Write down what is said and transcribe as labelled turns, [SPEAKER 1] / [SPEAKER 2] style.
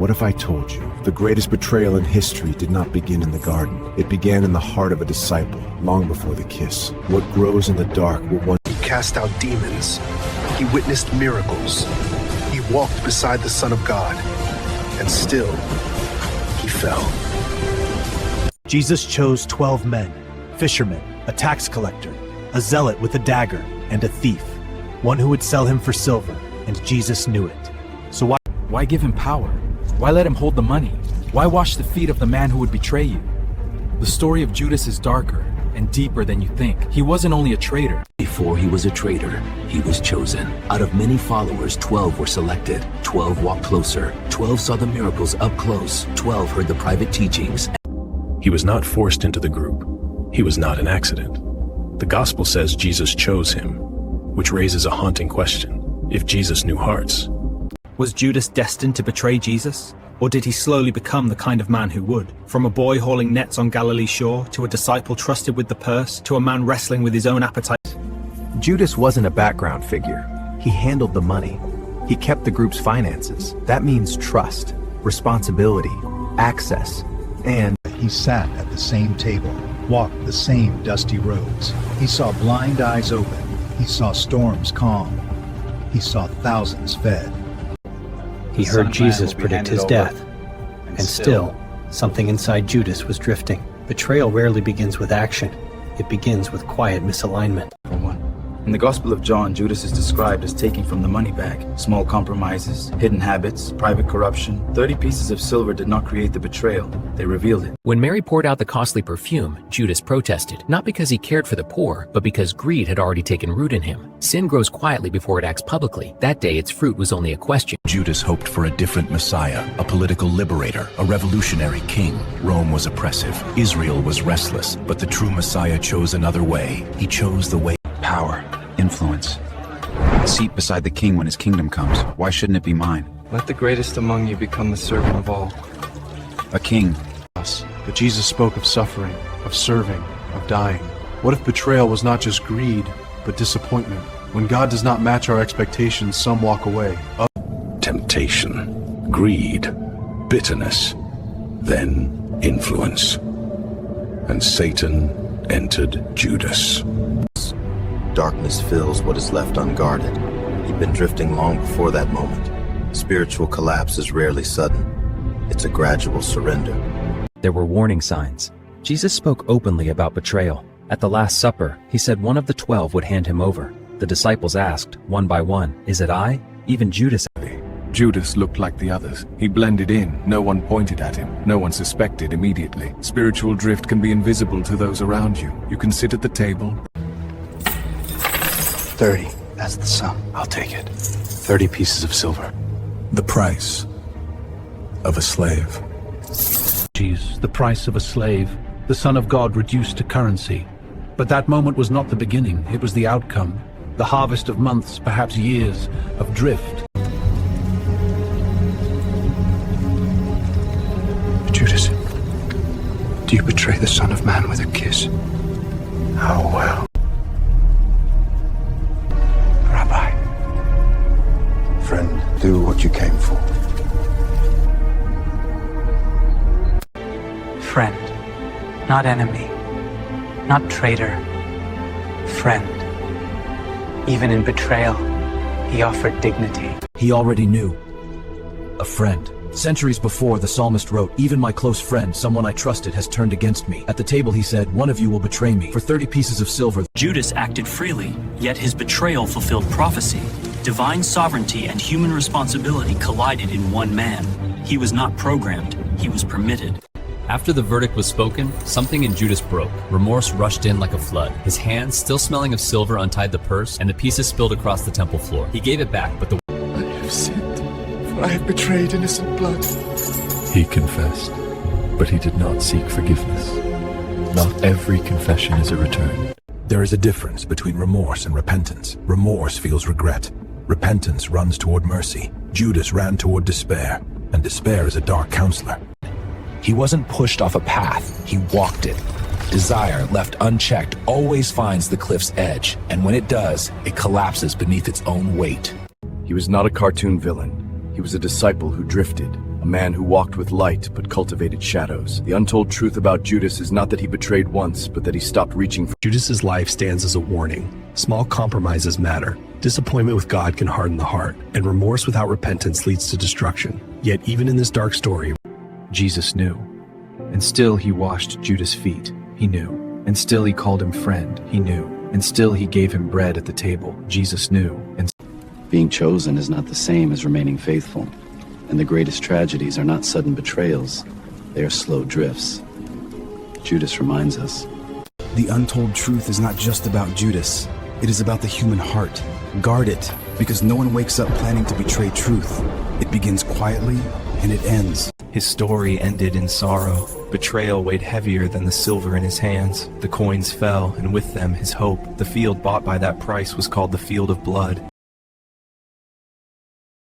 [SPEAKER 1] What if I told you the greatest betrayal in history did not begin in the garden? It began in the heart of a disciple, long before the kiss. What grows in the dark will one
[SPEAKER 2] He cast out demons. He witnessed miracles. He walked beside the Son of God. And still, he fell.
[SPEAKER 3] Jesus chose 12 men, fishermen, a tax collector, a zealot with a dagger, and a thief, one who would sell him for silver, and Jesus knew it. So
[SPEAKER 4] why give him power? Why let him hold the money? Why wash the feet of the man who would betray you? The story of Judas is darker and deeper than you think. He wasn't only a traitor.
[SPEAKER 5] Before he was a traitor, he was chosen. Out of many followers, 12 were selected. 12 walked closer. 12 saw the miracles up close. 12 heard the private teachings.
[SPEAKER 6] He was not forced into the group. He was not an accident. The gospel says Jesus chose him, which raises a haunting question. If Jesus knew hearts,
[SPEAKER 7] was Judas destined to betray Jesus? Or did he slowly become the kind of man who would? From a boy hauling nets on Galilee's shore, to a disciple trusted with the purse, to a man wrestling with his own appetite.
[SPEAKER 8] Judas wasn't a background figure. He handled the money. He kept the group's finances. That means trust, responsibility, access, and
[SPEAKER 9] he sat at the same table, walked the same dusty roads. He saw blind eyes open. He saw storms calm. He saw thousands fed.
[SPEAKER 10] He heard Jesus predict his death, and still, something inside Judas was drifting. Betrayal rarely begins with action. It begins with quiet misalignment.
[SPEAKER 4] In the Gospel of John, Judas is described as taking from the money bag. Small compromises, hidden habits, private corruption. 30 pieces of silver did not create the betrayal. They revealed it.
[SPEAKER 11] When Mary poured out the costly perfume, Judas protested, not because he cared for the poor, but because greed had already taken root in him. Sin grows quietly before it acts publicly. That day, its fruit was only a question.
[SPEAKER 12] Judas hoped for a different Messiah, a political liberator, a revolutionary king. Rome was oppressive. Israel was restless. But the true Messiah chose another way. He chose the way.
[SPEAKER 13] Power, influence, a seat beside the king when his kingdom comes. Why shouldn't it be mine?
[SPEAKER 14] Let the greatest among you become the servant of all.
[SPEAKER 13] A king.
[SPEAKER 15] But Jesus spoke of suffering, of serving, of dying. What if betrayal was not just greed, but disappointment? When God does not match our expectations, some walk away.
[SPEAKER 6] temptation, greed, bitterness, then influence. And Satan entered Judas.
[SPEAKER 16] Darkness fills what is left unguarded. He'd been drifting long before that moment. Spiritual collapse is rarely sudden. It's a gradual surrender.
[SPEAKER 17] There were warning signs. Jesus spoke openly about betrayal. At the Last Supper, he said one of the 12 would hand him over. The disciples asked, one by one, "Is it I?" Even Judas.
[SPEAKER 18] Judas looked like the others. He blended in. No one pointed at him. No one suspected immediately. Spiritual drift can be invisible to those around you. You can sit at the table.
[SPEAKER 9] 30. That's the sum. I'll take it. 30 pieces of silver.
[SPEAKER 6] The price of a slave.
[SPEAKER 19] Jesus, the price of a slave, the Son of God reduced to currency. But that moment was not the beginning, it was the outcome. The harvest of months, perhaps years, of drift.
[SPEAKER 9] Judas, do you betray the Son of Man with a kiss?
[SPEAKER 2] How well?
[SPEAKER 9] Rabbi.
[SPEAKER 2] Friend, do what you came for.
[SPEAKER 20] Friend, not enemy, not traitor, friend. Even in betrayal, he offered dignity.
[SPEAKER 5] He already knew. A friend. Centuries before, the psalmist wrote, "Even my close friend, someone I trusted, has turned against me." At the table he said, "One of you will betray me for 30 pieces of silver."
[SPEAKER 4] Judas acted freely, yet his betrayal fulfilled prophecy. Divine sovereignty and human responsibility collided in one man. He was not programmed, he was permitted.
[SPEAKER 11] After the verdict was spoken, something in Judas broke. Remorse rushed in like a flood. His hands, still smelling of silver, untied the purse, and the pieces spilled across the temple floor. He gave it back, but the
[SPEAKER 2] I have sinned, for I have betrayed innocent blood.
[SPEAKER 6] He confessed, but he did not seek forgiveness. Not every confession is a return. There is a difference between remorse and repentance. Remorse feels regret. Repentance runs toward mercy. Judas ran toward despair, and despair is a dark counselor.
[SPEAKER 12] He wasn't pushed off a path, he walked it. Desire, left unchecked, always finds the cliff's edge, and when it does, it collapses beneath its own weight.
[SPEAKER 7] He was not a cartoon villain. He was a disciple who drifted,
[SPEAKER 1] a man who walked with light but cultivated shadows. The untold truth about Judas is not that he betrayed once, but that he stopped reaching for
[SPEAKER 21] Judas's life stands as a warning. Small compromises matter. Disappointment with God can harden the heart, and remorse without repentance leads to destruction. Yet even in this dark story,
[SPEAKER 4] Jesus knew. And still he washed Judas' feet. He knew. And still he called him friend. He knew. And still he gave him bread at the table. Jesus knew. And
[SPEAKER 22] being chosen is not the same as remaining faithful. And the greatest tragedies are not sudden betrayals. They are slow drifts. Judas reminds us.
[SPEAKER 23] The untold truth is not just about Judas. It is about the human heart. Guard it, because no one wakes up planning to betray truth. It begins quietly, and it ends.
[SPEAKER 24] His story ended in sorrow. Betrayal weighed heavier than the silver in his hands. The coins fell, and with them his hope. The field bought by that price was called the field of blood.